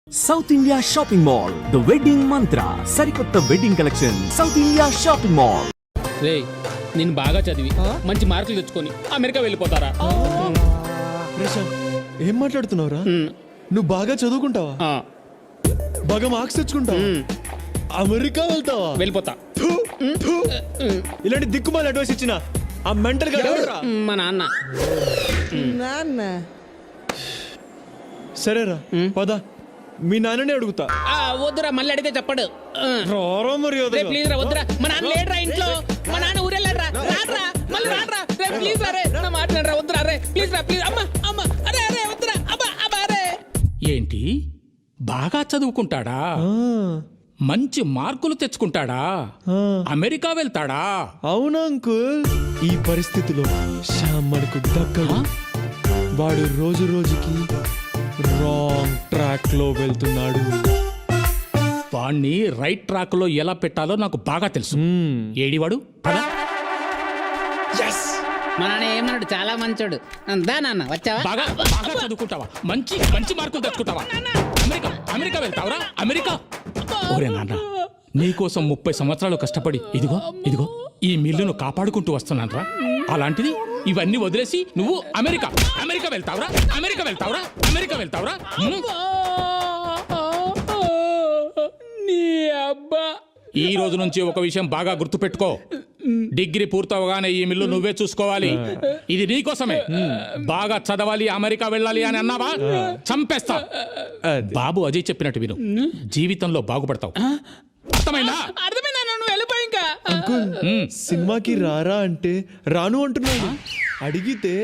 South India shopping mall the wedding Mantra సరికొత్త wedding collection South India shopping mall. రే నేను బాగా చదివి మంచి మార్కులు తెచ్చుకొని అమెరికా వెళ్ళిపోతారా? ఏం మాట్లాడుతున్నావురా? నువ్వు బాగా చదువుకుంటావా? బాగా మార్క్స్ తెచ్చుకుంటావా? అమెరికా వెళ్తావా? వెళ్ళిపోతా. ఇలాంటి దిక్కుమాల అడ్వైస్ ఇచ్చిన ఆ మెంటల్ గా మా నాన్న. సరేరా పద, మీ నాన్ననే అడుగుతా. వద్దురా, మళ్ళీ అడిగితే చెప్పడు. ప్లీజ్ రా, వద్దురా. మా నాన్న లేడరా ఇంట్లో. మా నాన్న ఊరెళ్ళాడ్రా. రాడ్రా, మళ్ళీ రాడ్రా. రే ప్లీజ్ రా, రే నా మాట్లాడరా. వద్దురా రే, ప్లీజ్ రా, ప్లీజ్. అమ్మా అమ్మా, అరే అరే వద్దురా. అబ్బా అబ్బా అరే. ఏంటి బాగా చదువుకుంటాడా? మంచి మార్కులు తెచ్చుకుంటాడా? అమెరికా వెళ్తాడా? అవునా అంకుల్? ఈ పరిస్థితిలో శ్యామ్ మనకు దగ్గర. వాడు రోజు రోజుకి రాంగ్ ట్రాక్ లో వెళ్తున్నాడు. వాణ్ణి రైట్ ట్రాక్ లో ఎలా పెట్టాలో నాకు బాగా తెలుసు. ఏడివాడు? మా నాన్న ఏమన్నాడు? చాలా మంచోడు. దా నాన్న, వచ్చావా? బాగా బాగా చదువుకుంటావా? మంచి మంచి మార్కులు తెచ్చుకుంటావా? అమెరికా అమెరికా వెళ్తావరా? అమెరికా? ఓరే నాన్న, నీకోసం 30 సంవత్సరాలు కష్టపడి ఇదిగో ఇదిగో ఈ మిల్లును కాపాడుకుంటూ వస్తున్నానరా. అలాంటిది ఇవన్నీ వదిలేసి నువ్వు అమెరికా అమెరికా వెళ్తావరా? అమెరికా వెళ్తావరా? అమెరికా వెళ్తావరా? నీ అబ్బా. ఈ రోజు నుంచి ఒక విషయం బాగా గుర్తుపెట్టుకో. డిగ్రీ పూర్తవగానే ఈ మిల్లు నువ్వే చూసుకోవాలి. ఇది నీకోసమే. బాగా చదవాలి, అమెరికా వెళ్ళాలి అని అన్నావా చంపేస్తా. బాబు అజయ్ చెప్పినట్టు విను, జీవితంలో బాగుపడతావు. అర్థమైందా? అర్థమైందా? నువ్వు వెళ్ళిపోయి ఇంకా. అంకుల్, సినిమాకి రారా అంటే రాను అంటున్నాడు. అడిగితే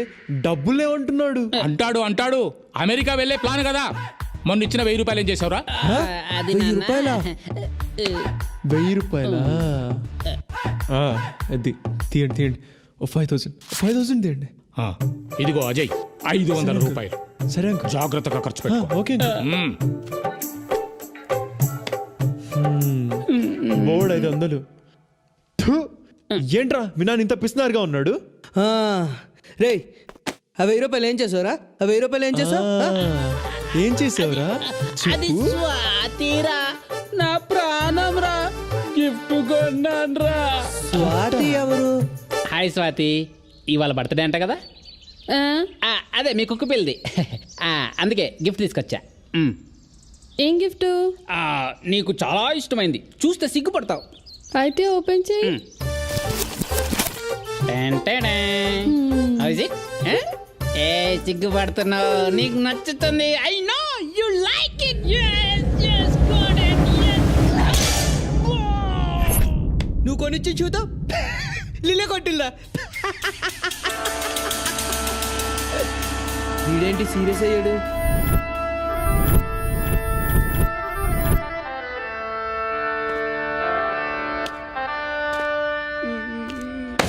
డబ్బులేమంటున్నాడు. అంటాడు అంటాడు. అమెరికా వెళ్ళే ప్లాన్ కదా. మొన్న ఇచ్చిన 1000 రూపాయలు ఏం చేసావురా? 1000 రూపాయలా? 1000 రూపాయలా? అది తీయండి తీయండి. 5000 తీయండి. ఇదిగో అజయ్, 500 రూపాయలు. సరే అంకుల్, జాగ్రత్తగా ఖర్చు పెట్టు. ఓకే. బోర్డు 500. ఏంట్రా మీ నాన్న ఇంత పిసినారుగా ఉన్నాడు? రే, 1000 రూపాయలు ఏం చేసావురా? 1000 రూపాయలు ఏం చేసావు? ఏం చేసావురా? అది స్వాతిరా, నా ప్రాణం రా. గిఫ్ట్ కొన్నాన్రా. స్వాతి ఎవరు? హాయ్ స్వాతి, ఇవాళ బర్త్డే అంట కదా? అదే మీ కుక్క పిల్లది. అందుకే గిఫ్ట్ తీసుకొచ్చా. ఏం గిఫ్ట్? నీకు చాలా ఇష్టమైంది, చూస్తే సిగ్గుపడతావు. అయితే ఓపెన్ చేయి. ఏ సిగ్గుపడుతున్నావు? నీకు నచ్చుతుంది. I know you like it. నువ్వు కొనిచ్చి చూద్దాం. లిల్లే కొట్టిల్లా. వీడేంటి సీరియస్ అయ్యాడు?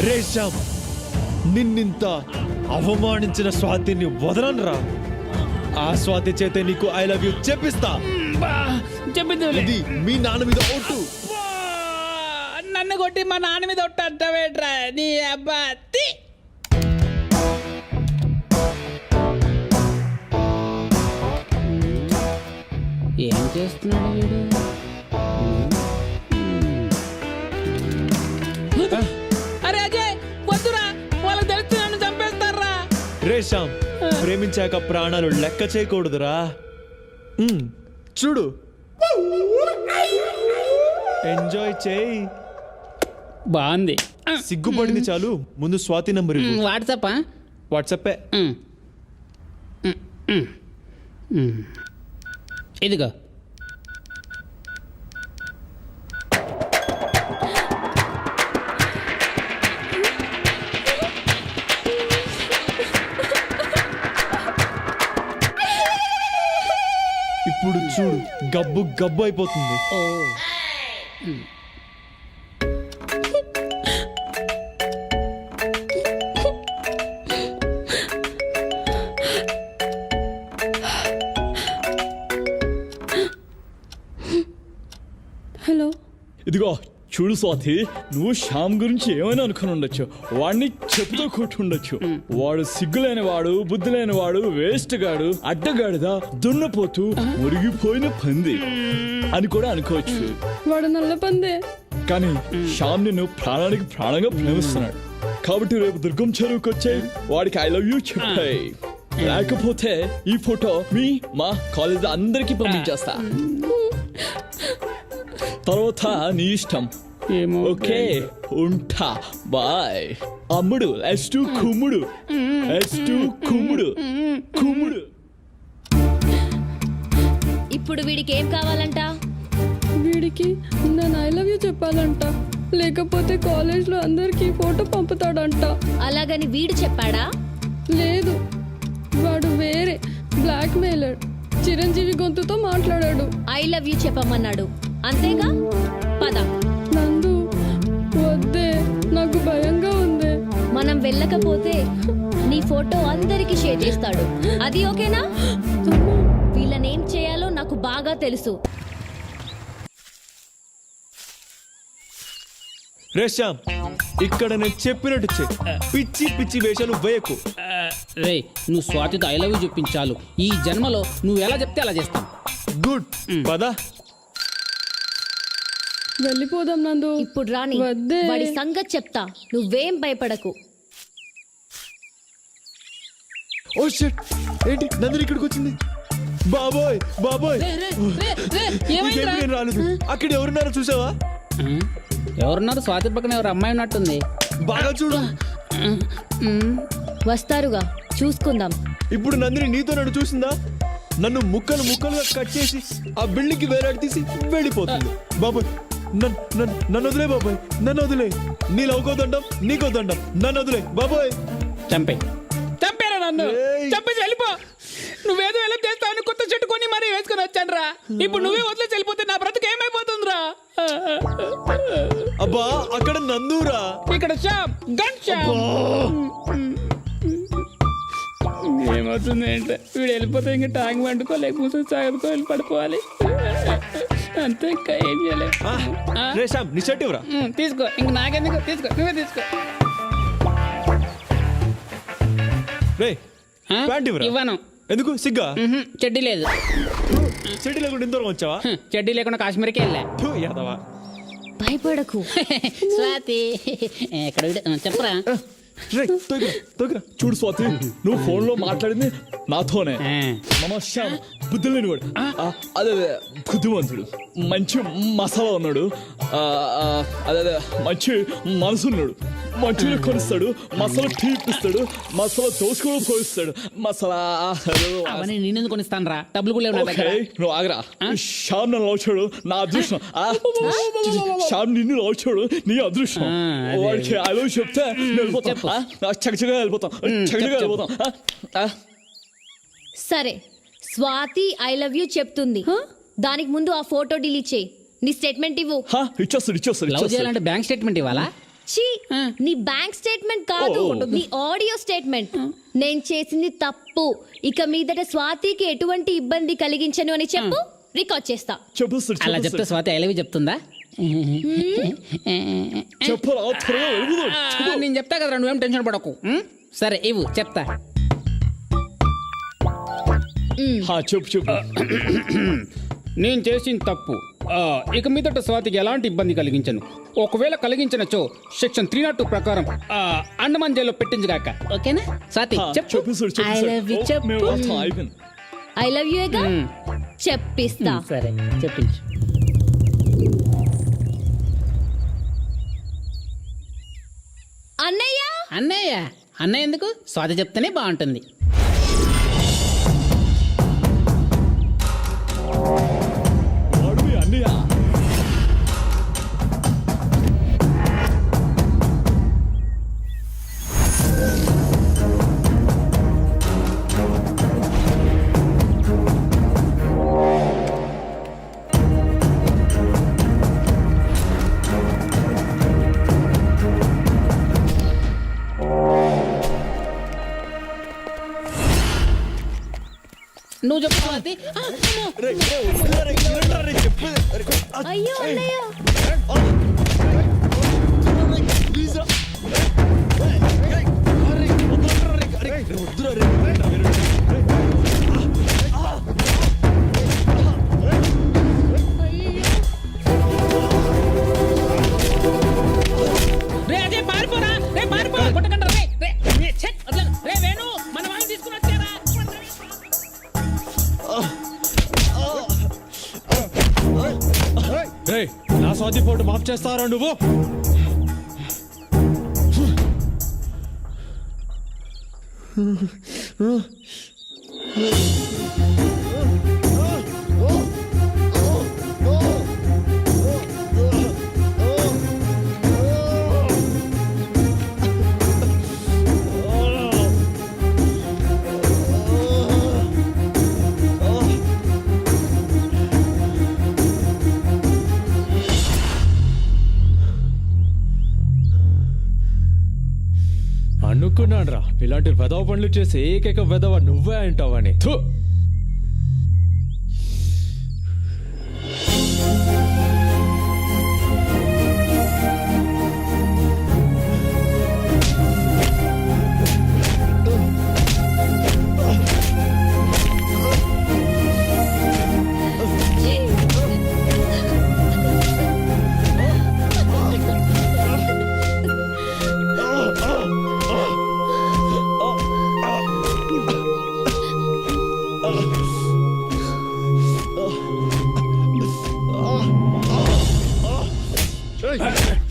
రే శ్యామ్, నిన్నింత అవమానించిన స్వాతిని వదలనురా. ఆ స్వాతి చేతే నీకు ఐ లవ్ యూ చెప్పిస్తా. ఇది మీ నాన్న మీద ఒట్టు. నన్ను కొట్టి మా నాన్న మీద ఒట్టు అంటావేట్రా? నీ అబ్బా. ఏం చేస్తున్నాడు వీడు? అరే అజయ్, వద్దురా, వాళ్ళకి తెలిసి నన్ను చంపేస్తారా. రే శ్యామ్, ప్రేమించాక ప్రాణాలు లెక్క చేయకూడదురా. చూడు, ఎంజాయ్ చేయి. బాగుంది. సిగ్గుపడింది చాలు, ముందు స్వాతి నంబర్ వాట్సాపా? వాట్సాపే. ఇదిగో. ఇప్పుడు చూడు, గబ్బు గబ్బు అయిపోతుంది. హలో, ఇదిగో చూడు స్వాతి, నువ్వు శ్యామ్ గురించి ఏమైనా అనుకుని ఉండొచ్చు, వాడిని చెప్పుతో కొట్టుండొచ్చు. వాడు సిగ్గులేని వాడు, బుద్ధి లేని వాడు, వేస్ట్ గాడు, అడ్డగాడిదా, దున్నపోతూ, మురిగిపోయిన పంది అని కూడా అనుకోవచ్చు. వాడు నల్ల పందే. కానీ శ్యామ్ నిన్ను ప్రాణానికి ప్రాణంగా ప్రేమిస్తున్నాడు. కాబట్టి రేపు దుర్గం చెరువుకి వచ్చాయి, వాడికి ఐ లవ్ యూ చెప్పాయి. లేకపోతే ఈ ఫోటో మా కాలేజ్ అందరికి పంపించేస్తా. తర్వాత నీ ఇష్టం. ఓకే, ఉంటా, బాయ్. అమ్ముడు ఎస్టు కుమ్ముడు, ఎస్టు కుమ్ముడు, కుమ్ముడు. ఇప్పుడు వీడికి ఏం కావాలంట? వీడికి నేను ఐ లవ్ యూ చెప్పాలంట, లేకపోతే కాలేజ్లో అందరికి ఫోటో పంపుతాడంట. అలాగని వీడు చెప్పాడా? లేదు, వాడు వేరే బ్లాక్ మెయిలర్. చిరంజీవి గొంతుతో మాట్లాడాడు. ఐ లవ్ యూ చెప్పమన్నాడు అంతేగా? పద. నందు వద్దే, నాకు భయంగా ఉంది. మనం వెళ్ళకపోతే నీ ఫోటో అందరికి షేర్ చేస్తాడు. అది ఓకేనా? వీళ్ళనేం చేయాలో నాకు బాగా తెలుసు. రే శ్యామ్, ఇక్కడ నేను చెప్పినట్టు చెయ్యి. పిచ్చి పిచ్చి వేషాలు వేయకు. రే, నువ్వు స్వాతితో ఐ లవ్ యూ చెప్పించాలు. ఈ జన్మలో నువ్వు ఎలా చెప్తే అలా చేస్తాం. గుడ్, పద. వెళ్ళిపోదాం నందు. ఇప్పుడు రాని, వద్దే. వాడి సంగతి చెప్తా. నువ్వేం భయపడకు. ఓ షిట్, ఏంటి నందిని ఇక్కడికి వచ్చింది? బాబోయ్ బాబోయ్, నీకేం నేను రాలేదు. అక్కడ ఎవరున్నారో చూసావా? ఎవరున్నారు? స్వాతి పక్కన ఎవరు అమ్మాయి ఉన్నట్టుంది. బాగా చూడు. వస్తారుగా, చూసుకుందాం. ఇప్పుడు నందిని నీతో నన్ను చూసిందా? నన్ను ముక్కలు ముక్కలుగా కట్ చేసి ఆ బిల్డింగ్ కి వేలాడి తీసి వెళ్ళిపోతుంది. బాబాయ్, నన్ను వదిలే బాబాయ్, నన్ను వదిలే. నీ లవ్కోదండం, నీకోదండం, నన్ను వదిలే బాబాయ్. చంపేరా నన్ను, చంపేసి వెళ్ళిపో. నువ్వేదో వెళ్ళి చేస్తావని కొత్త చెట్టు కొని మరీ వేసుకొని వచ్చాను రా. ఇప్పుడు నువ్వే వదిలేసి వెళ్ళిపోతే నా బ్రతుకు ఏమైపోతుందిరా? అబ్బా, అక్కడ నందురా. ఇక్కడ శ్యామ్, గన్ శ్యామ్. ఏమవుతుంది అంటే వీడు వెళ్ళిపోతే ఇంకా ట్యాంక్ వండుకోలేక మూసి సాగుకోవాలి, పడిపోవాలి అంతే. ఇంకా ఏం చేయలేదు. రే శ్యామ్, నీ షర్ట్ ఇవ్వరా. తీసుకో, ఇంక నాకెందుకు, తీసుకో, నువ్వే తీసుకో. రే, ప్యాంట్ ఇవ్వరా. ఇవ్వను. ఎందుకు? సిగ్గా? చెడ్డీ లేదు. చెడ్డీ లేకుండా ఇంత దూరం వచ్చావా? చెడ్డీ లేకుండా కాశ్మీర్కి వెళ్ళా. థు, యాదవా. భయపడకు. స్వాతి ఎక్కడ చెప్పరా? రే, తోగిరా. చూడు స్వాతి, నువ్వు ఫోన్ లో మాట్లాడింది నాతోనే. మన శ్యామ్ బుద్ధి లేనివాడు, అదే బుద్ధిమంతుడు, మంచి మసాలా ఉన్నాడు, అదే మంచి మనసున్నాడు. మంచిగా కొనిస్తాడు, మసాలా టీపిస్తాడు, మసాలా దోశ కూడా పోయిస్తాడు. మసాలా అవన్నీ నేనెందుకు కొనిస్తాను రా, డబ్బులు కూడా లేవు నా దగ్గర. నువ్వు ఆగరా. శ్యామ్ నన్ను లవ్ నా అదృష్టం. శ్యామ్ నిన్ను లవ్ నీ అదృష్టం. వాడికి ఐ లవ్ చెప్తే చక్కగా వెళ్ళిపోతాం. సరే, స్వాతి ఐ లవ్ యూ చెప్తుంది. దానికి ముందు ఆ ఫోటో డిలీట్ చేయి. నీ స్టేట్మెంట్ ఇవ్వు. లవ్ చేయాలంటే బ్యాంక్ స్టేట్మెంట్ ఇవ్వాలా? ఛీ, నీ బ్యాంక్ స్టేట్మెంట్ కాదు, నీ ఆడియో స్టేట్మెంట్. నేను చేసింది తప్పు, ఇక మీదట స్వాతికి ఎటువంటి ఇబ్బంది కలిగించను అని చెప్పు. రికార్డ్ చేస్తా. అలా చెప్తే స్వాతి ఐ లవ్ యూ చెప్తుందా? నేను చెప్తా కదా, నువ్వేం టెన్షన్ పడకు. సరే ఇవ్వు, చెప్తా. చెప్పు. నేను చేసిన తప్పు, ఇక మీదట స్వాతికి ఎలాంటి ఇబ్బంది కలిగించను. ఒకవేళ కలిగించనచో సెక్షన్ 302 ప్రకారం అండమాన్ జైల్లో పెట్టించగాక. ఓకేనా స్వాతి? చెప్పు. ఐ లవ్ యూ చెప్పు. ఐ లవ్ యూ ఏగా చెప్పిస్తా. సరే చెప్పించు. అన్నయ్య. అన్నయ్య ఎందుకు? స్వాతి చెప్తేనే బాగుంటుంది. నువ్వు చెప్పు స్వాతి. అయ్యో అన్నయ్య. మాఫ్ చేస్తారా నువ్వు? అనుకున్నాను రా ఇలాంటి వెధవ పనులు చేసే ఏకైక వెధవ నువ్వే అంటావని. థు.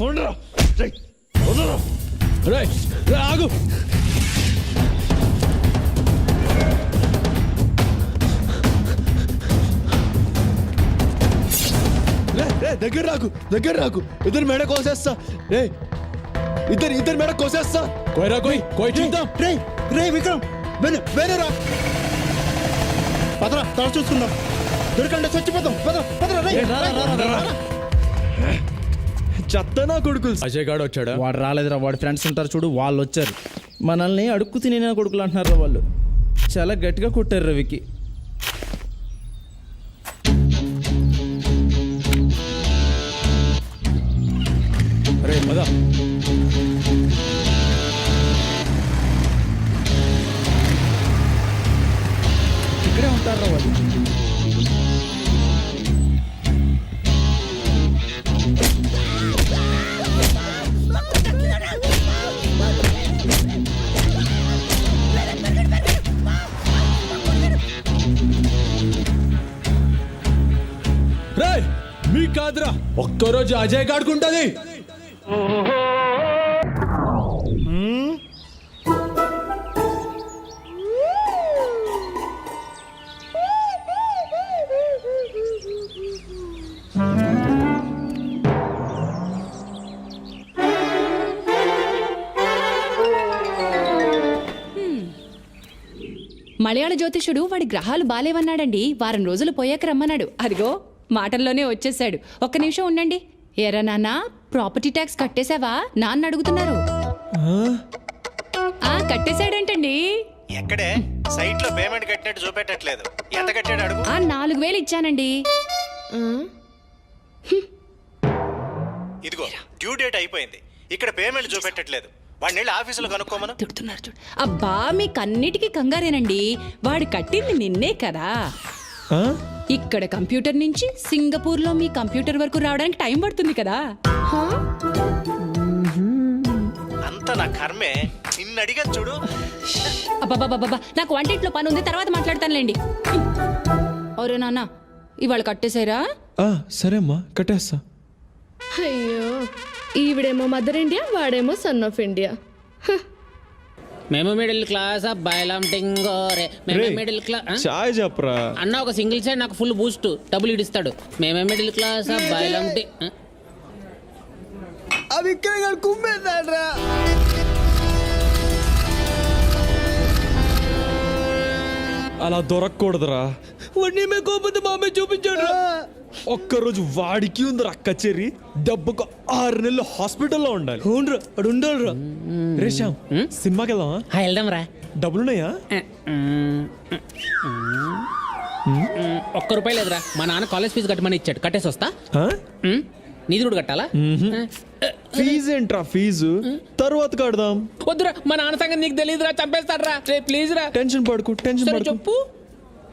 పోండ్రా. రేయ్, వదలరా. రేయ్, రేయ్, ఆగు. దగ్గర రాకు ఇద్దరు మెడ కోసేస్తా. రే ఇద్దరు మెడ కోసేస్తా. కోయరా కోయ్ చూద్దాం. రే విక్రమ్ వేరేరా పదరా తల చూసుకుందాం. దొరికంటే చచ్చిపోతాం. చెత్త నా కొడుకులు. అజయ్ గాడు వచ్చాడా? వాడు రాలేదురా, వాడి ఫ్రెండ్స్ ఉంటారు చూడు, వాళ్ళు వచ్చారు. మనల్ని అడుక్కు తినే కొడుకులు అంటున్నారు వాళ్ళు. చాలా గట్టిగా కొట్టారు రవికి. రే పద. ఇక్కడే ఉంటారు వాళ్ళు. రే మీ కాదురా, ఒక్కరోజు అజయ్ గాడుకుంటది. మలయాళ జ్యోతిషుడు వాడి గ్రహాలు బాలేవన్నాడండి. వారం రోజులు పోయాక రమ్మన్నాడు. అదిగో మాటల్లోనే వచ్చేసాడు. ఒక్క నిమిషం ఉండండి. ఎరా నాన్న, ప్రాపర్టీ ట్యాక్స్ కట్టేశావా? నాన్న అడుగుతున్నారు. కట్టేశాడంటండి. ఎక్కడే? సైట్ లో పేమెంట్ కట్టినట్టు చూపెట్టట్లేదు. ఎంత కట్టాడు అడుగు. 4,000 ఇచ్చానండి. ఇదిగో డ్యూ డేట్ అయిపోయింది. ఇక్కడ పేమెంట్ చూపెట్టట్లేదు. వాడిని వెళ్ళి ఆఫీసులో కనుక్కోమను. తిడుతున్నారు చూడు. అబ్బా మీకన్నిటికీ కంగారేనండి. వాడు కట్టింది నిన్నే కదా. ఇక్కడ కంప్యూటర్ నుంచి సింగపూర్ లో మీ కంప్యూటర్ వరకు రావడానికి టైం పడుతుంది కదా. అంత నా కర్మే. నిన్ను అడిగాను చూడు. అబ్బాబాబాబా, నాకు వంటింట్లో పని ఉంది, తర్వాత మాట్లాడతానులేండి. అవురే నాన్న, ఇవాళ కట్టేశారా? సరే అమ్మా, కట్టేస్తా. అయ్యో, ఈవిడేమో మదర్ ఇండియా, వాడేమో సన్ ఆఫ్ ఇండియా. మేము మిడిల్ క్లాస్ అబ్బాయిలం టింగోరే. మేము మిడిల్ క్లాస్. చాయ్ చెప్పరా అన్న. ఒక సింగిల్ సైడ్ నాకు ఫుల్ బూస్ట్ డబ్బులు ఇడిస్తాడు. మేమే మిడిల్ క్లాస్ అబ్బాయిలం అవి ఇక్కడ కుమ్మేశాడ్రా. అలా దొరకకూడదురా. వాడిని మేము కోపంతో మామే చూపించాడు. ఒక్కరోజు వాడికి ఉందిరా కచేరి. డబ్బుకు 6 నెలలు హాస్పిటల్లో ఉండాలి. అవునరా, అడు ఉండాలిరా. రేషాం, సినిమాకి వెళ్దామా? వెళ్దాం రా. డబ్బులున్నాయా? ₹1 లేదురా. మా నాన్న కాలేజ్ ఫీజు కట్టమని ఇచ్చాడు. కట్టేసి వస్తా. నీది కూడా కట్టాలా? ఫీజు ఏంట్రా? ఫీజు తర్వాత కడదాం. వద్దురా, మా నాన్న సంగతి నీకు తెలియదురా, చంపేస్తాడ్రా. ప్లీజ్ రా. టెన్షన్ పడుకో. చెప్పు.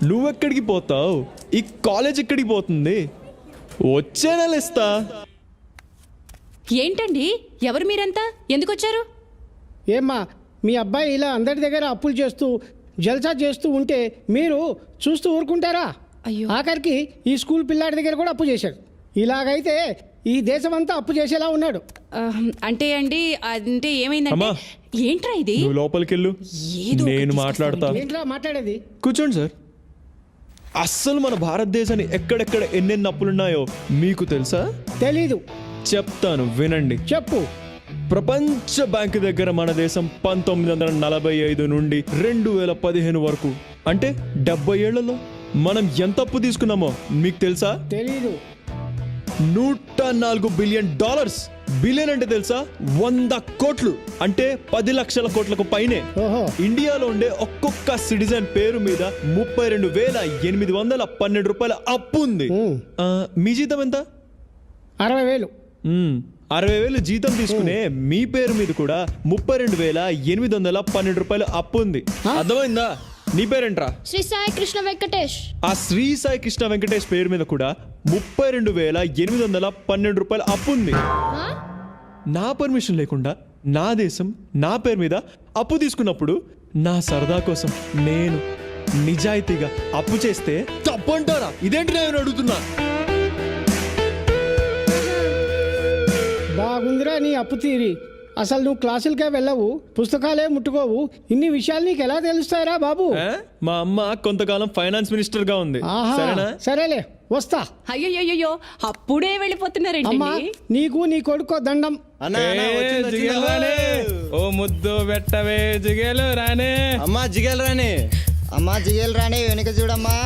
నువ్వెక్కడికి పోతావు? ఈ కాలేజ్ ఎక్కడికి పోతుంది? వచ్చే నెల ఇస్తా. ఏంటండి, ఎవరు మీరంతా? ఎందుకు వచ్చారు? ఏమ్మా, మీ అబ్బాయి ఇలా అందరి దగ్గర అప్పులు చేస్తూ జల్సా చేస్తూ ఉంటే మీరు చూస్తూ ఊరుకుంటారా? అయ్యో. ఆఖరికి ఈ స్కూల్ పిల్లాడి దగ్గర కూడా అప్పు చేశాడు. ఇలాగైతే ఈ దేశమంతా అప్పు చేసేలా ఉన్నాడు. అంటే అండి అంటే ఏమైందంటే అమ్మా. ఏంట్రా ఇది నువ్వు లోపలికి వెళ్ళు, ఏదో ఒకటి నేను తీసుకొస్తావు మాట్లాడతా. ఏంట్రా మాట్లాడేది? కూర్చోండి సార్. అస్సలు మన భారతదేశాన్ని ఎక్కడెక్కడ ఎన్నెన్ని అప్పులున్నాయో మీకు తెలుసా? తెలీదు. చెప్తాను వినండి. చెప్పు. ప్రపంచ బ్యాంకు దగ్గర మన దేశం 1945 నుండి 2015 వరకు అంటే 70 ఏళ్లలో మనం ఎంత అప్పు తీసుకున్నామో మీకు తెలుసా? తెలీదు. $104 బిలియన్. బిలియన్ అంటే తెలుసా? 100 కోట్లు అంటే 10 లక్షల కోట్లకు పైనే. ఓహో. ఇండియాలో ఉండే ఒక్కొక్క సిటిజన్ పేరు మీద 32,812 రూపాయల అప్పు ఉంది. మీ జీతం ఎంత? 60,000. 60,000 జీతం తీసుకునే మీ పేరు మీద కూడా 32,812 రూపాయలు అప్పు ఉంది. అర్థమైందా? నీ పేరేంట్రా? శ్రీ సాయి కృష్ణ వెంకటేష్. ఆ శ్రీ సాయి కృష్ణ వెంకటేష్ పేరు మీద కూడా 32,812 రూపాయలు అప్పు ఉంది. నా పర్మిషన్ లేకుండా నా దేశం నా పేరు మీద అప్పు తీసుకున్నప్పుడు నా సరదా కోసం నేను నిజాయితీగా అప్పు చేస్తే తప్పంటారా? ఇదేంటి నేను అడుగుతున్నా. బాగుందిరా నీ అప్పు తీరి. అసలు నువ్వు క్లాసులకే వెళ్ళవు, పుస్తకాలే ముట్టుకోవు, ఇన్ని విషయాలు నీకు ఎలా తెలుస్తాయిరా బాబు? మా అమ్మ కొంతకాలం ఫైనాన్స్ మినిస్టర్ గా ఉంది. ఆహా, సరేనా? సరేలే వస్తా. అయ్యో అప్పుడే వెళ్ళిపోతున్నారండి. అమ్మా నీకు నీ కొడుకో దండం. ఓ ముద్దు పెట్టవే జిగేలు రానే. అమ్మా జిగేలు రాని. అమ్మా జిగేలు రాని వెనుక చూడమ్మా.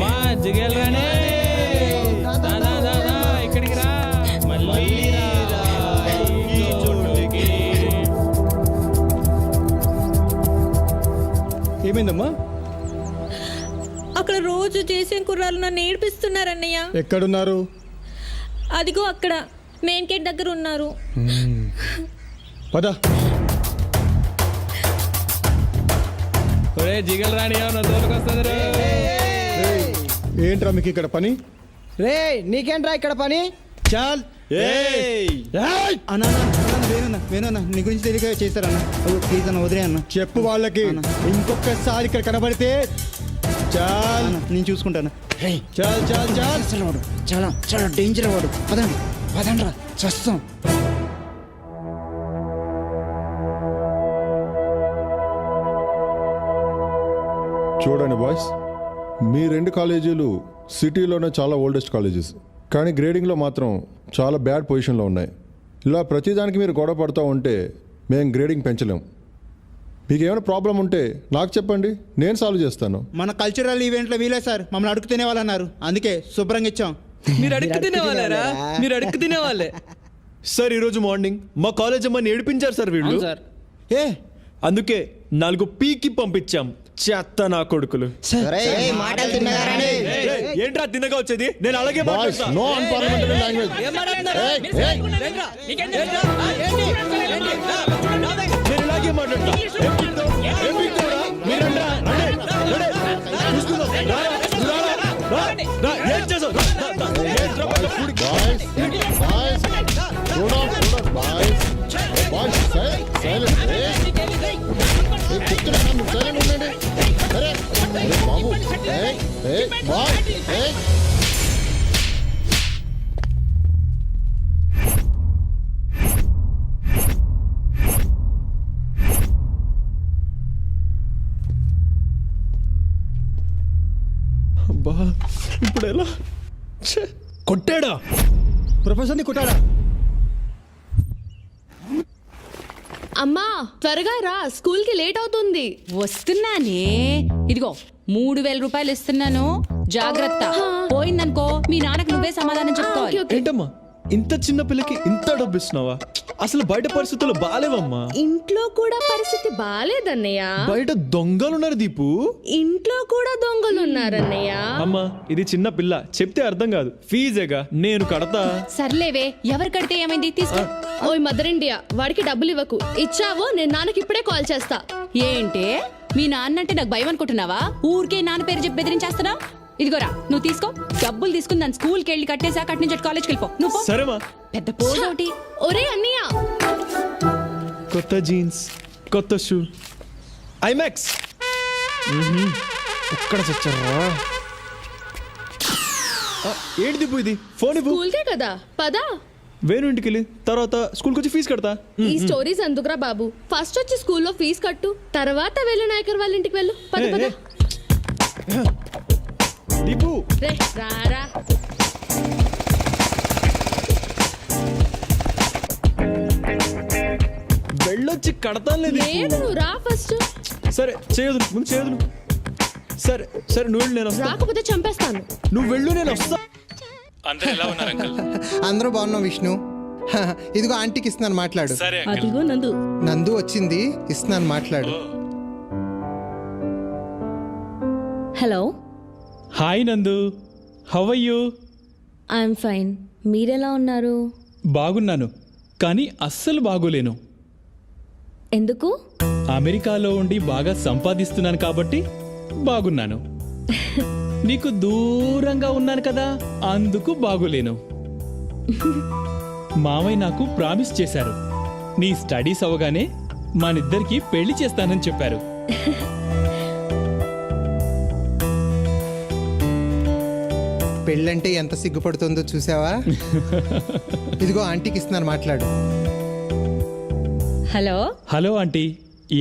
మా జిగేలు రానే. ఇక్కడికి రా. మళ్ళీ ఏమైందమ్మా? అక్కడ రోజు చేసే కుర్రాలు నన్ను ఏడిపిస్తున్నారన్నయ్య. ఎక్కడున్నారు? అదిగో అక్కడ మెయిన్ గేట్ దగ్గర ఉన్నారు. పద. ఒరే జిగేలు రాని నా తోలుకు వస్తుంది రే. ఏంట్రా మీకు ఇక్కడ పని? రే నీకేంట్రా ఇక్కడ పని? చాల్ అన్నా వేణున్నా నీ గురించి తెలియక చేస్తారన్న. ప్లీజ్ అన్న వదిలే అన్న. చెప్పు వాళ్ళకి ఇంకొకసారి ఇక్కడ కనబడితే చాల్ నేను చూసుకుంటాను. చాల్ చాల్ చాల్. అసలు వాడు చాలా చాలా డేంజర్ వాడు. పదండి పదండ్రా చస్తాం. చూడండి బాయ్స్, మీ 2 కాలేజీలు సిటీలోనే చాలా ఓల్డెస్ట్ కాలేజెస్, కానీ గ్రేడింగ్లో మాత్రం చాలా బ్యాడ్ పొజిషన్లో ఉన్నాయి. ఇలా ప్రతిదానికి మీరు గొడవ పడుతూ ఉంటే మేము గ్రేడింగ్ పెంచలేం. మీకు ఏమైనా ప్రాబ్లం ఉంటే నాకు చెప్పండి, నేను సాల్వ్ చేస్తాను. మన కల్చరల్ ఈవెంట్లో వీలే సార్ మమ్మల్ని అడుగు తినేవాళ్ళు అన్నారు, అందుకే శుభ్రంగా ఇచ్చాం. మీరు అడుగు తినేవాళ్ళరా? మీరు అడుగు తినేవాళ్ళే సార్. ఈరోజు మార్నింగ్ మా కాలేజ్ అమ్మని ఏడిపించారు సార్ వీళ్ళు. ఏ అందుకే 4 పీకి పంపించాం. చెత్త నా కొడుకులు. మాటలు తిన్నగారని ఏంట్రా తిన్నగా వచ్చేది? నేను అలాగే బాయ్స్, నో అన్పార్లమెంటరీ లాంగ్వేజ్. నేను ఇలాగే మాట్లాడతా. ఏం చేసావు? అబ్బా ఇప్పుడు ఎలా? కొట్టాడా? ప్రొఫెసర్ని కొట్టాడా? అమ్మా త్వరగా రా, స్కూల్ కి లేట్ అవుతుంది. వస్తున్నానే. ఇదిగో 3,000 రూపాయలు ఇస్తున్నాను, జాగ్రత్త. పోయిందనుకో మీ నాన్నకు నువ్వే సమాధానం చెప్పుకోవాలి. ఏంటమ్మా ఇంత చిన్న పిల్లకి ఇంత డబ్బు ఇస్తున్నావా? అసలు బయట పరిస్థితులు బాలేవమ్మా. ఇంట్లో కూడా పరిస్థితి బాలేదన్నయ్య. బయట దొంగలున్నారు దీపు. ఇంట్లో కూడా దొంగలున్నారన్నయ్య. అమ్మా ఇది చిన్న పిల్ల, చెప్తే అర్థం కాదు. ఫీజేగా నేను కడతా. సర్లేవే, ఎవరు కడితే ఏమైంది? తీసుకో. ఓయ్ మదర్ ఇండియా, వాడికి డబ్బులు ఇవ్వకు. ఇచ్చావో నేను నాన్నకి ఇప్పుడే కాల్ చేస్తా. ఏంటే మీ నాన్న అంటే నాకు భయం అనుకుంటున్నావా? ఊరికే నాన్న పేరు చెప్పి బెదిరించేస్తున్నావు. ఇదిగోరా నువ్వు తీసుకో. డబ్బులు తీసుకుని దాని స్కూల్కి వెళ్ళి కట్టేసా కట్టి నుంచి కాలేజ్కి వెళ్ళిపో. నువ్వు పో. సరేమా. పెద్ద పోటీ. ఒరే అన్నయ్య, కొత్త జీన్స్, కొత్త షూ, ఐమాక్స్. ఎక్కడ చచ్చారా? ఏంటి దిప్పు ఇది? ఫోన్ ఇవ్వు. స్కూల్కే కదా పదా. వేణు ఇంటికి వెళ్ళి తర్వాత స్కూల్కి వచ్చి ఫీజు కడతా. ఈ స్టోరీస్ ఎందుకురా బాబు, ఫస్ట్ వచ్చి స్కూల్లో ఫీజు కట్టు, తర్వాత వెళ్ళు నాయకర్ వాళ్ళ ఇంటికి వెళ్ళు. పద పద. దిప్పు రే రారా. వెళ్ళొచ్చి కడతాను లేదు. లేదు నువ్వు రా ఫస్ట్. సరే చేయదు, ముందు చేయదు. సరే సరే నువ్వు వెళ్ళు, నేను వస్తా. రాకపోతే చంపేస్తాను. నువ్వు వెళ్ళు, నేను వస్తా. అందరూ ఎలా ఉన్నారు అంకుల్? అందరూ బాగున్నాం విష్ణు. ఇదిగో ఆంటీకి ఇస్తున్నాను, మాట్లాడు. సరే అదిగో నందు. నందు వచ్చింది, ఇస్తున్నాను, మాట్లాడు. Hello, hi Nandu, how are you? I'm fine. మీరెలా ఉన్నారు? బాగున్నాను, కానీ అస్సలు బాగోలేను. ఎందుకు? అమెరికాలో ఉండి బాగా సంపాదిస్తున్నాను కాబట్టి బాగున్నాను. నీకు దూరంగా ఉన్నాను కదా, అందుకు బాగోలేను. మామయ్య నాకు ప్రామిస్ చేశారు, నీ స్టడీస్ అవగానే మనిద్దరికి పెళ్లి చేస్తానని చెప్పారు. పెళ్ళంటే ఎంత సిగ్గుపడుతుందో చూసావా? ఇదిగో ఆంటీకి ఇస్తున్నాను, మాట్లాడు. హలో హలో ఆంటీ,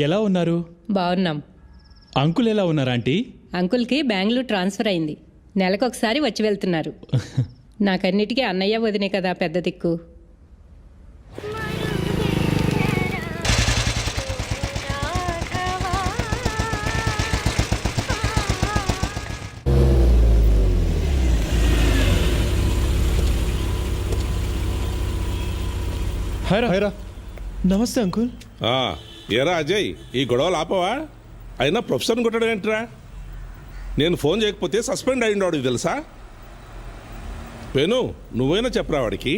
ఎలా ఉన్నారు? బాగున్నాం. అంకుల్ ఎలా ఉన్నారు ఆంటీ? అంకుల్కి బెంగళూరు ట్రాన్స్ఫర్ అయింది, నెలకొకసారి వచ్చి వెళ్తున్నారు. నాకన్నిటికీ అన్నయ్య వదినే కదా పెద్ద దిక్కు. హైరా. నమస్తే అంకుల్. ఏరా అజయ్, ఈ గొడవలు ఆపవా? అయినా ప్రొఫెసర్ని కొట్టడం ఏంట్రా? నేను ఫోన్ చేయకపోతే సస్పెండ్ అయ్యిండు వాడికి తెలుసా? పెను, నువ్వైనా చెప్పరా వాడికి.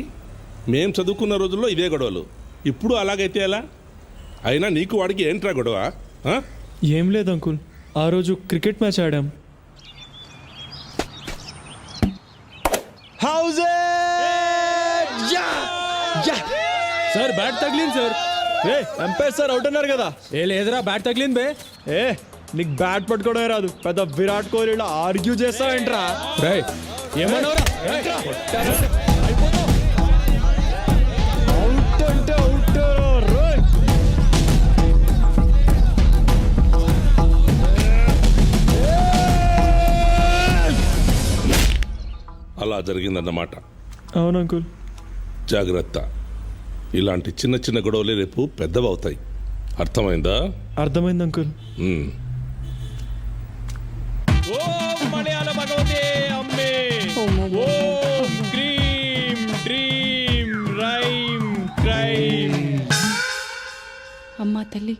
మేం చదువుకున్న రోజుల్లో ఇదే గొడవలు, ఇప్పుడు అలాగైతే ఎలా? అయినా నీకు వాడికి ఏంట్రా గొడవ? ఏం లేదు అంకుల్, ఆ రోజు క్రికెట్ మ్యాచ్ ఆడాం. సార్ బ్యాట్ తగిలింది సార్. ఎంపైర్ సార్ అవుట్ అన్నారు కదా. ఏ లేదురా, బ్యాట్ తగిలింది బే. నీకు బ్యాట్ పట్టుకోవడమే రాదు, పెద్ద విరాట్ కోహ్లీలో ఆర్గ్యూ చేస్తావేంట్రా? ఏమన్నావురా? అవుట్ అంటే అవుట్. అలా జరిగిందన్నమాట. అవును అంకుల్. జాగ్రత్త, ఇలాంటి చిన్న చిన్న గొడవలే రేపు పెద్దవవుతాయి. అర్థమైందా? అర్థమైంది అంకుల్. అమ్మా తల్లి.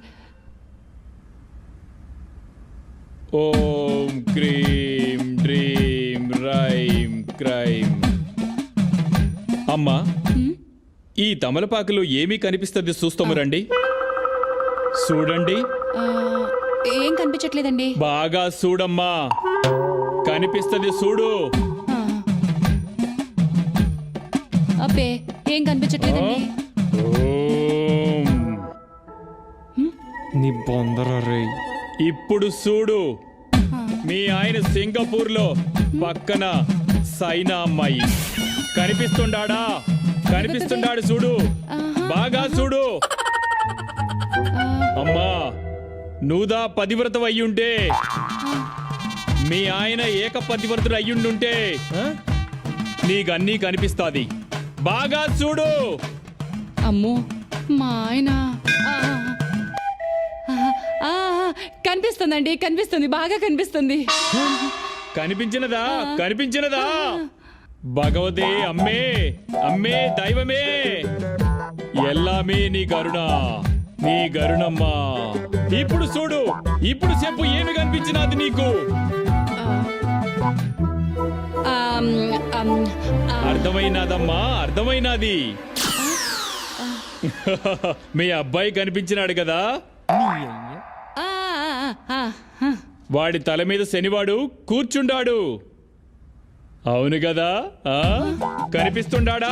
ఓం క్రీం డ్రీం రైం క్రైం. అమ్మా, ఈ తమలపాకులో ఏమీ కనిపిస్తుంది చూస్తాము రండి. చూడండి. ఏం కనిపించట్లేదండి. బాగా చూడమ్మా, కనిపిస్తుంది చూడు. అబ్బే ఏం కనిపించట్లేదండి. నీ బొందరా రే. ఇప్పుడు చూడు, మీ ఆయన సింగపూర్ లో పక్కన సైనా అమ్మాయి కనిపిస్తుండాడా? కనిపిస్తుండాడు చూడు, బాగా చూడు. అమ్మా, నువ్వుదా పతివ్రతం అయ్యుంటే, మీ ఆయన ఏక పతివ్రతుడు అయ్యుండుంటే నీకన్నీ కనిపిస్తాది. బాగా చూడు. అమ్మో, మా ఆయన కనిపిస్తుందండి, కనిపిస్తుంది, బాగా కనిపిస్తుంది. కనిపించినదా? కనిపించినదా? భగవతే అమ్మే, అమ్మే దైవమే, ఎల్లామే నీ కరుణ, నీ గరుణమ్మా. ఇప్పుడు చూడు, ఇప్పుడు చెప్పు, ఏమి కనిపించినది నీకు? అర్థమైనదమ్మా, అర్థమైనది. మీ అబ్బాయి కనిపించినాడు కదా, వాడి తల మీద శనివాడు కూర్చుండాడు. అవును కదా? కనిపిస్తుండాడా?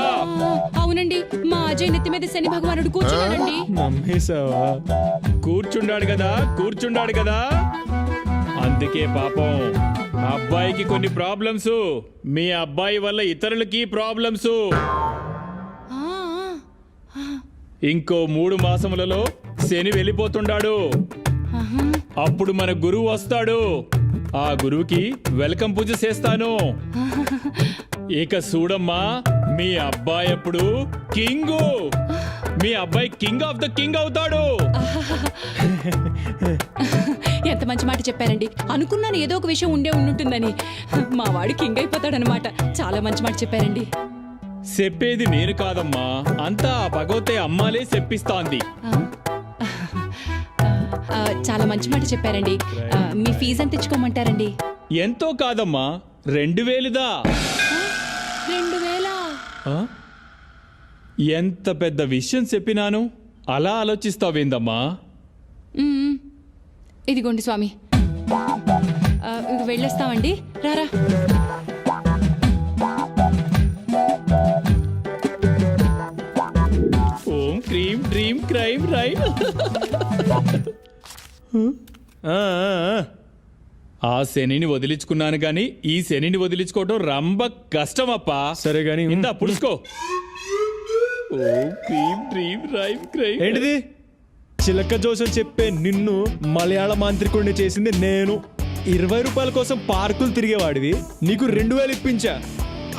అవునండి, మా అజయ్ నెత్తి మీద శని భగవానుడు కూర్చున్నాడండి. నమ్మేశావా? కూర్చుండాడు కదా, కూర్చుండాడు కదా. అందుకే పాపం అబ్బాయికి కొన్ని ప్రాబ్లమ్స్, మీ అబ్బాయి వల్ల ఇతరులకి ప్రాబ్లమ్స్. ఇంకో 3 మాసములలో శని వెళ్ళిపోతుండాడు. అప్పుడు మన గురువు వస్తాడు. ఆ గురువుకి వెల్కమ్ పూజ చేస్తాను. ఇక చూడమ్మా, మీ అబ్బాయి అప్పుడు కింగు. మీ అబ్బాయి కింగ్ ఆఫ్ ద కింగ్ అవుతాడు. ఎంత మంచి మాట చెప్పారండి. అనుకున్నాను ఏదో ఒక విషయం ఉంటుందని. మా వాడు కింగ్ అయిపోతాడనమాట. చాలా మంచి మాట చెప్పారండి. చెప్పేది నేను కాదమ్మా, అంతా భగవతే అమ్మాలే చెప్పిస్తాంది. చాలా మంచి మాట చెప్పారండి. మీ ఫీజు ఎంత తెచ్చుకోమంటారండి? ఎంతో కాదమ్మా, 2000దా. 2000? ఎంత పెద్ద విషయం చెప్పినాను, అలా ఆలోచిస్తావేందమ్మా? ఇదిగోండి స్వామి, వెళ్ళొస్తామండి. రారా. ఓం క్రీం డ్రీమ్ క్రైమ్ రైమ్. ఆ శనిని వదిలించుకున్నాను గాని ఈ శనిని వదిలించుకోవటం రంబ కష్టమప్పా. సరే గాని ఇందా పుడుచుకో. ఓం క్రీం డ్రీమ్ రైమ్ క్రైమ్. ఏంటిది? చిలక జోసం చెప్పే నిన్ను మలయాళ మాంత్రికుడిని చేసింది నేను. 20 రూపాయల కోసం పార్కులు తిరిగేవాడివి, నీకు 2000 ఇప్పించా.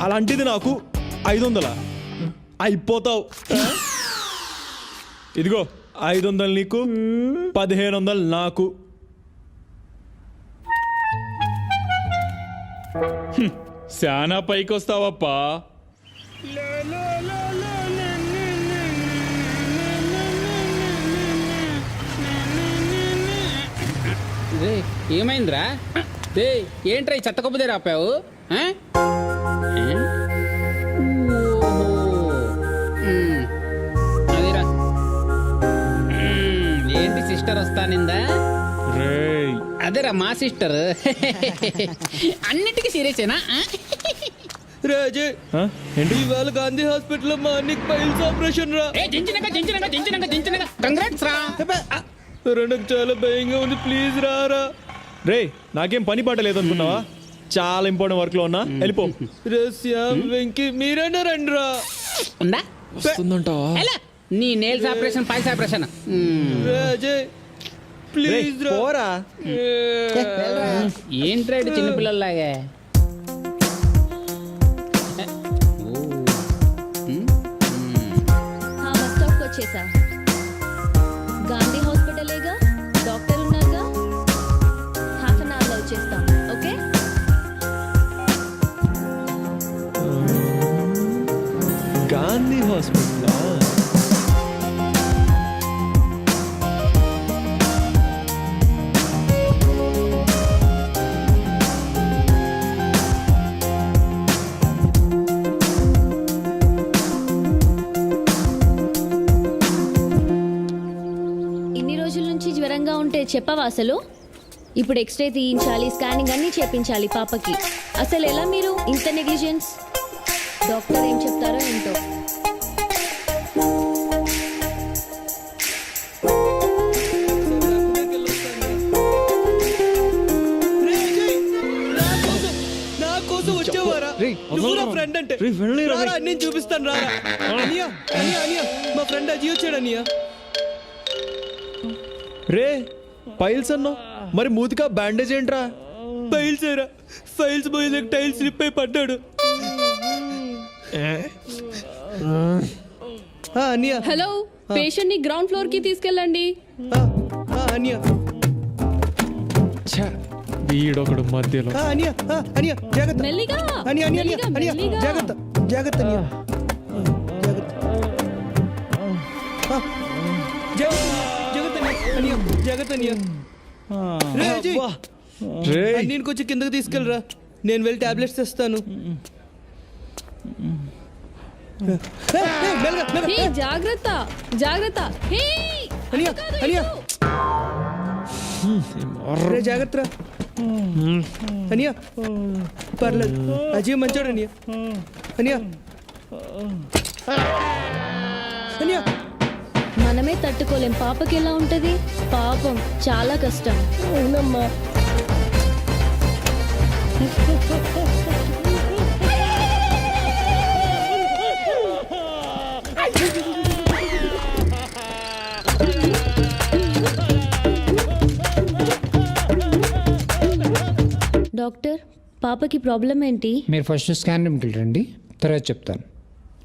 అలాంటిది నాకు 500. అయిపోతావు. ఇదిగో 500 నీకు, 1500 నాకు. శానా పైకొస్తావప్పా. ఏమైందిరా? ఏంట్రా ఈ చెత్త కొబ్బరి రాపావు? అదేరా, ఏంటి సిస్టర్ వస్తానిందా? అదేరా మా సిస్టర్. అన్నిటికీ సీరియసేనా? రాజే, ఇవాళ గాంధీ హాస్పిటల్ మా అన్నికి పైల్స్ ఆపరేషన్ రా. కంగ్రాట్స్ రా. నాకు చాలా భయంగా ఉంది, ప్లీజ్ రారా. రే, నాకేం పని పాట లేదనుకున్నావా? చాలా ఇంపార్టెంట్ వర్క్ లో ఉన్నా, వెళ్ళిపో. శ్యామ్, వెంకీ, మీరైనా రండి రా. ఉందా? వస్తుందంటావా? నీ nails operation, piles operation. Raje please రా. పోరా. ఏంట్రా చిన్నపిల్లలాగా? బస్ స్టాప్కి వచ్చేసా. గాంధీ హాస్పిటలేగా, డాక్టర్ ఉన్నారుగా. ½ అన్ అవర్లో వచ్చేస్తాం. ఓకే? గాంధీ హాస్పిటల్. ఇన్ని రోజుల నుంచి జ్వరంగా ఉంటే చెప్పవా అసలు? ఇప్పుడు ఎక్స్రే తీయించాలి, స్కానింగ్ అన్నీ చేపించాలి పాపకి. అసలు ఎలా మీరు ఇంత నెగ్లిజెన్స్? డాక్టర్ ఏం చెప్తారో ఏంటో. నా కోసం వచ్చేవారా? నువ్వు నా ఫ్రెండ్ అంటే రారా, నేను చూపిస్తాను. రారా అనియా, అనియా, అనియా, మా ఫ్రెండ్ అజీ వచ్చాడు. అనియా, రే పైల్స్ అన్నావు, మరి మూతికా బ్యాండేజ్ ఏంట్రా? ఫైల్స్ ఏరా, ఫైల్స్ పోయేదాకా టైల్స్ స్లిప్ అయి పడ్డాడు. అనియా. హలో, పేషెంట్ ని గ్రౌండ్ ఫ్లోర్ కి తీసుకెళ్ళండి. అనియా, వీడొకడు మధ్యలో. అనియా, అనియా, జాగ్రత్త. మెల్లిగా, అనియా, అనియా, మెల్లిగా, అనియా, మెల్లిగా. జాగ్రత్త, జాగ్రత్త. అనియా, జాగ్రత్త. అనియా, రే అజయ్, నేను కొంచెం కిందకి తీసుకెళ్ళరా. నేను వెళ్ళి టాబ్లెట్స్ తెస్తాను. హే, జాగ్రత్త, జాగ్రత్త. హే, అనియా, అనియా, రే జాగ్రత్త. అనియా, పర్లేదు, అజయ్ మంచోడు. అనియా, అనియా, అనియా. మనమే తట్టుకోలేం, పాపకి ఎలా ఉంటది? పాపం చాలా కష్టం. అవునమ్మా. డాక్టర్ పాపకి ప్రాబ్లం ఏంటి? మీరు ఫస్ట్ స్కాన్ రూమ్కి వెళ్ళండి, తర్వాత చెప్తాను.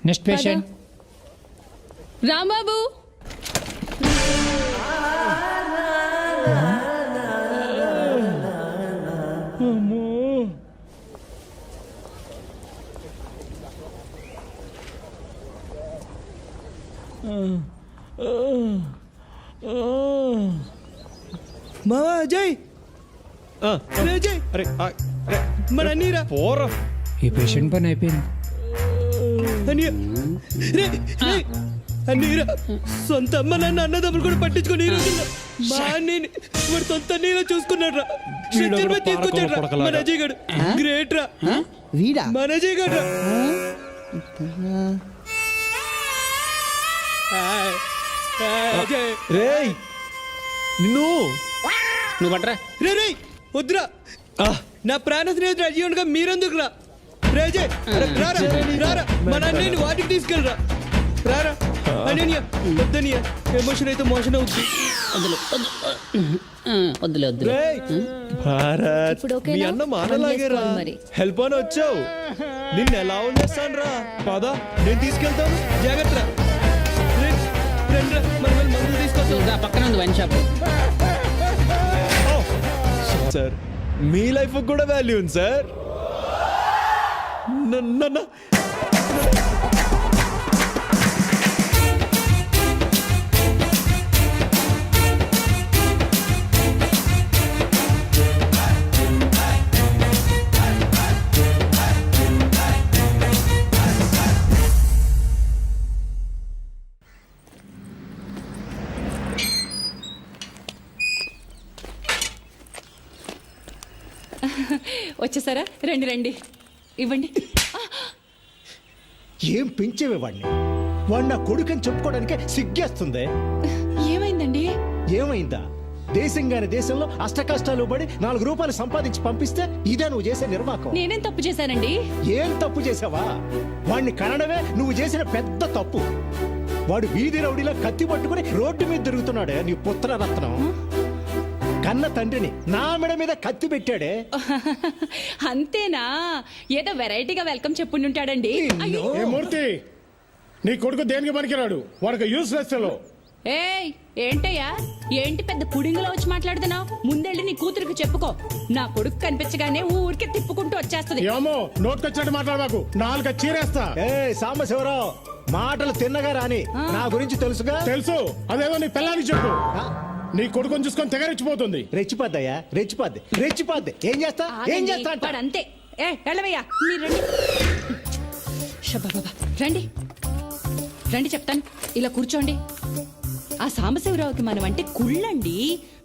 Next patient. రాంబాబు మావా అజయ్, రే అజయ్, అరే మన అన్నీరా. పోరా. ఈ పేషెంట్ పని అయిపోయింది. అన్నయ్య, రే రే, అన్నీరా. సొంత అమ్మ నాన్న అన్నదమ్ములు కూడా పట్టించుకొని ఈ రోజుల్లో మా అన్నయ్యని వాడు సొంత అన్నయ్యలో చూసుకున్నాడు రా. స్ట్రెచ్చర్ మీద తీసుకొచ్చాడు రా మన అజయ్ గడు. గ్రేట్ రా. వీడా మన అజయ్ గడు రా. అజయ్ రేయ్ నిన్ను నువ్వు పట్రా. రే రే వద్దురా. నా ప్రాణ స్నేహితుడు అజీవన్గా మీరెందుకు రా? రే అజయ్, రారా రారా, మన అన్నయ్యని వాటికి తీసుకెళ్ళరా. రారా అన్నయ్య, వద్దనియ, ఎమోషన్ అయితే మోషన్ అవుతుంది. వద్దులే వద్దులే. రేయ్ భారత్, ఇప్పుడు ఓకేనా? మీ అన్న మానలాగేరా. వదిలేసుకోవాలి మరి. హెల్ప్ అని వచ్చావు, నిన్ను ఎలా వదిలేస్తాను రా. పద, నేను తీసుకెళ్తాను. జాగ్రత్త రా. రే, రండ్రా, మనం వెళ్ళి మందులు తీసుకొస్తాం. పక్కన ఉంది వైన్ షాప్. సార్, మీ లైఫ్ కూడా వాల్యూ ఉంది సార్. నన్ను వచ్చేసారా? రండి రండి, ఇవ్వండి. ఏం పెంచేవే వాడిని? వాడు నా కొడుకని చెప్పుకోవడానికే సిగ్గేస్తుంది. ఏమైందండి? ఏమైందా? దేశంగానే దేశంలో అష్ట కష్టాలు పడి 4 రూపాయలు సంపాదించి పంపిస్తే ఇదే నువ్వు చేసే నిర్వాకం. నేనేం తప్పు చేశానండి? ఏం తప్పు చేసావా? వాడిని కనడమే నువ్వు చేసిన పెద్ద తప్పు. వాడు వీధి రౌడీలో కత్తి పట్టుకుని రోడ్డు మీద తిరుగుతున్నాడే నీ పుత్రరత్నం. కన్న తండ్రిని నా మెడ మీద కత్తి పెట్టాడే. అంతేనా? ఏదో వెరైటీగా వెల్కమ్ చెప్పుంటాడండి. ఏ మూర్తి, నీ కొడుకు దేనికి పనికిరాడు, వాడికి యూస్లెస్ ఫెలో. ఏయ్, ఏంటయ్యా? ఏంటి పెద్ద పుడింగులో వచ్చి మాట్లాడుతున్నావు? ముందెళ్ళి నీ కూతురికి చెప్పుకో. నా కొడుకు కనిపించగానే ఊరికే తిప్పుకుంటూ వచ్చేస్తది. ఏమో, నోట్కొచ్చినట్టు మాట్లాడబాకు, 4 చీరేస్తా. ఏ సాంబశివరావు, మాటలు తిన్నగా రాని. నా గురించి తెలుసుగా. తెలుసు, అదేదో నీ పిల్లానికి చెప్పు. నీ కొడుకుని చూసుకొని తెగరెచ్చిపోతుంది. రెచ్చిపోద్దయ్యా, రెచ్చిపోద్ది రెచ్చిపోద్ది. ఏం చేస్తా ఏం చేస్తా అంట. వాడు అంతే. ఏ వెళ్ళవయ్యా, మీరు రండి. షబాబాబా, రండి రండి చెప్తాను. ఇలా కూర్చోండి. ఆ సాంబశివరావుకి మనం అంటే కుళ్ళండి.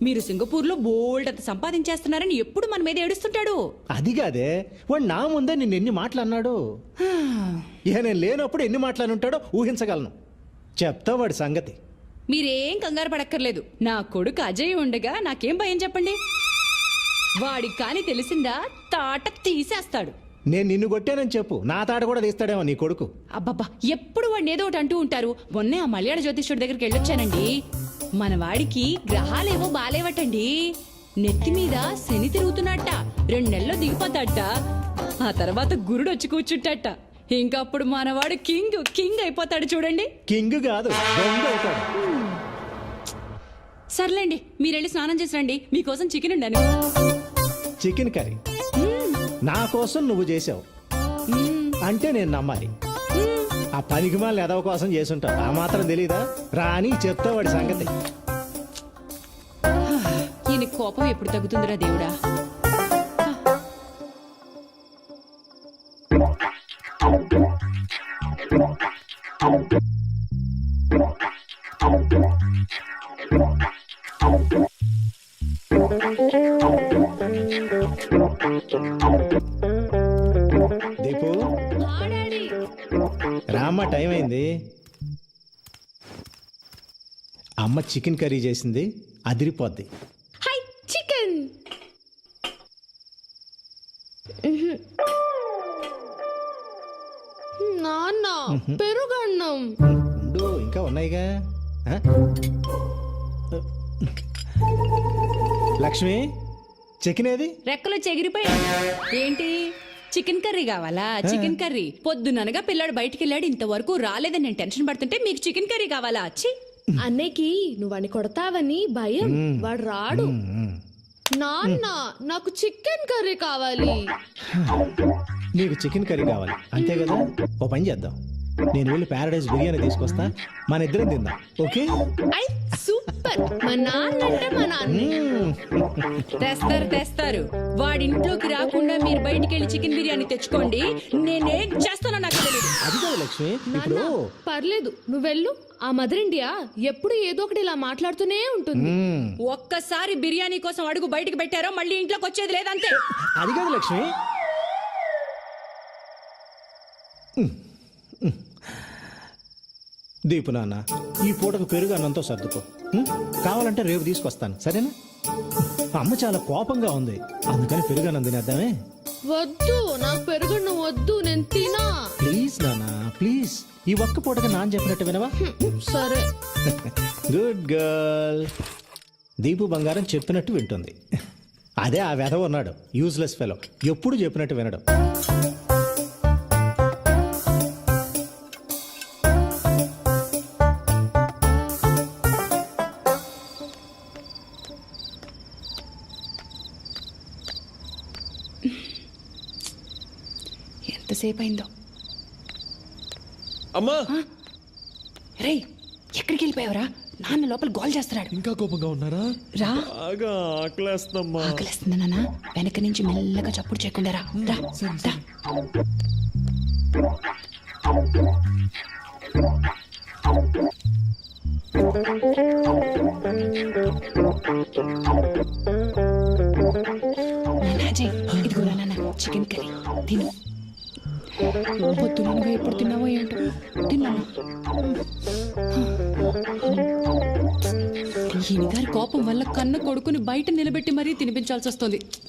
మీరు సింగపూర్లో బోల్డ్ అంత సంపాదించేస్తున్నారని ఎప్పుడు మన మీద ఏడుస్తుంటాడు. అది కాదే, వాడు నా ముందే నిన్ను ఎన్ని మాటలు అన్నాడు. ఇక నేను లేనప్పుడు ఎన్ని మాటలు ఉంటాడో ఊహించగలను. చెప్తా వాడి సంగతి. మీరేం కంగారు పడక్కర్లేదు. నా కొడుకు అజయ్ ఉండగా నాకేం భయం చెప్పండి. వాడికి కాని తెలిసిందా తాట తీసేస్తాడు. నేను నిన్ను కొట్టానని చెప్పు, నా తాట కూడా తీస్తాడేమో నీ కొడుకు. అబ్బబ్బా, ఎప్పుడు వాడిని ఏదో ఒకటి అంటూ ఉంటారు. మొన్నే ఆ మలయాళ జ్యోతిష్యుడి దగ్గరికి వెళ్ళొచ్చానండి. మన వాడికి గ్రహాలేవో బాలేవటండి. నెత్తి మీద శని తిరుగుతున్నట్ట. 2 నెలల్లో దిగిపోతాట. ఆ తర్వాత గురుడు వచ్చి కూర్చుంటాట. ఇంకా అప్పుడు మనవాడు కింగ్ కింగ్ అయిపోతాడు చూడండి. కింగ్ కాదు, దొంగ అవుతాడు. సర్లేండి, మీరెళ్ళి స్నానం చేసి రండి. మీకోసం చికెన్ ఉండాను. చికెన్ కర్రీ నా కోసం నువ్వు చేసావు అంటే నేను నమ్మాలి. ఆ పనికి మాల ఎదవ కోసం చేసుంటావు, ఆ మాత్రం తెలీదా? రాని చెప్తా వాడి సంగతి. ఈయన కోపం ఎప్పుడు తగ్గుతుందిరా దేవుడా. దీపు, రామ్మ, టైం అయింది. అమ్మ చికెన్ కర్రీ చేసింది, అదిరిపోద్ది. High chicken. ఉన్నాయిగా. ఆ? లక్ష్మి చికెన్ ఏది? రెక్కలు చెగిరిపోయాయి. ఏంటి చికెన్ కర్రీ కావాలా? చికెన్ కర్రీ పొద్దుననగా పిల్లాడు బయటికి వెళ్ళాడు, ఇంతవరకు రాలేదని నేను టెన్షన్ పడుతుంటే మీకు చికెన్ కర్రీ కావాలా? ఛీ! అన్నయ్యకి నువ్వు వాడిని కొడతావని భయం, వాడు రాడు. నాన్న నాకు చికెన్ కర్రీ కావాలి. నీకు చికెన్ కర్రీ కావాలి అంతే కదా? ఓ పని చేద్దాం, నేను వెళ్ళి ప్యారడైజ్ బిర్యానీ తీసుకొస్తా, మన ఇద్దరం తిందాం. ఓకే? I super. మా నాన్న అంటే మా నాన్న. తెస్తారు. వాడింట్లోకి రాకుండా మీరు బయటికి వెళ్ళి చికెన్ బిర్యానీ తెచ్చుకోండి. నేనేం చేస్తానో నాకు తెలియదు. అది కాదు లక్ష్మి, ఇప్పుడు నాన్న, పర్లేదు నువ్వు వెళ్ళు. ఆ మదర్ ఇండియా ఎప్పుడు ఏదో ఒకటి ఇలా మాట్లాడుతూనే ఉంటుంది. ఒక్కసారి బిర్యానీ కోసం అడుగు బయటికి పెట్టారో మళ్ళీ ఇంట్లోకి వచ్చేది లేదంతే. అది కాదు లక్ష్మి. దీపు నాన్న, ఈ పూటకు పెరుగు అన్నంతో సర్దుకో. కావాలంటే రేపు తీసుకొస్తాను, సరేనా? అమ్మ చాలా కోపంగా ఉంది, అందుకని పెరుగు అన్నం తినేద్దామే. వద్దు, నాకు పెరుగు వద్దు, నేను తినా. ప్లీజ్ నాన్న ప్లీజ్, ఈ ఒక్క పూటగా నాన్న చెప్పినట్టు వినవా? సరే. Good girl. దీపు బంగారం చెప్పినట్టు వింటుంది. అదే ఆ వెధవ ఉన్నాడు, యూజ్లెస్ ఫెలో, ఎప్పుడు చెప్పినట్టు వినడు. ఎంతసేపు అయిందో. అమ్మా రే, ఎక్కడికి వెళ్ళిపోయావరా? నాన్న లోపల గోల్ చేస్తున్నాడు. ఇంకా కోపంగా ఉన్నారా? రా. బాగా ఆకలేస్తమ్మా. ఆకలిస్తుంది నాన్న, వెనక నుంచి మెల్లగా చప్పుడు చేయకుండా రా. రా, రా. నాన్న, అజయ్, ఇదిగో రా నాన్న, చికెన్ కర్రీ తిను. పొద్దునగా ఎప్పుడు తిన్నావో ఏంటో. తిన్నాను. ఈయన గారి కోపం వల్ల కన్న కొడుకుని బయట నిలబెట్టి మరీ తినిపించాల్సి వస్తుంది.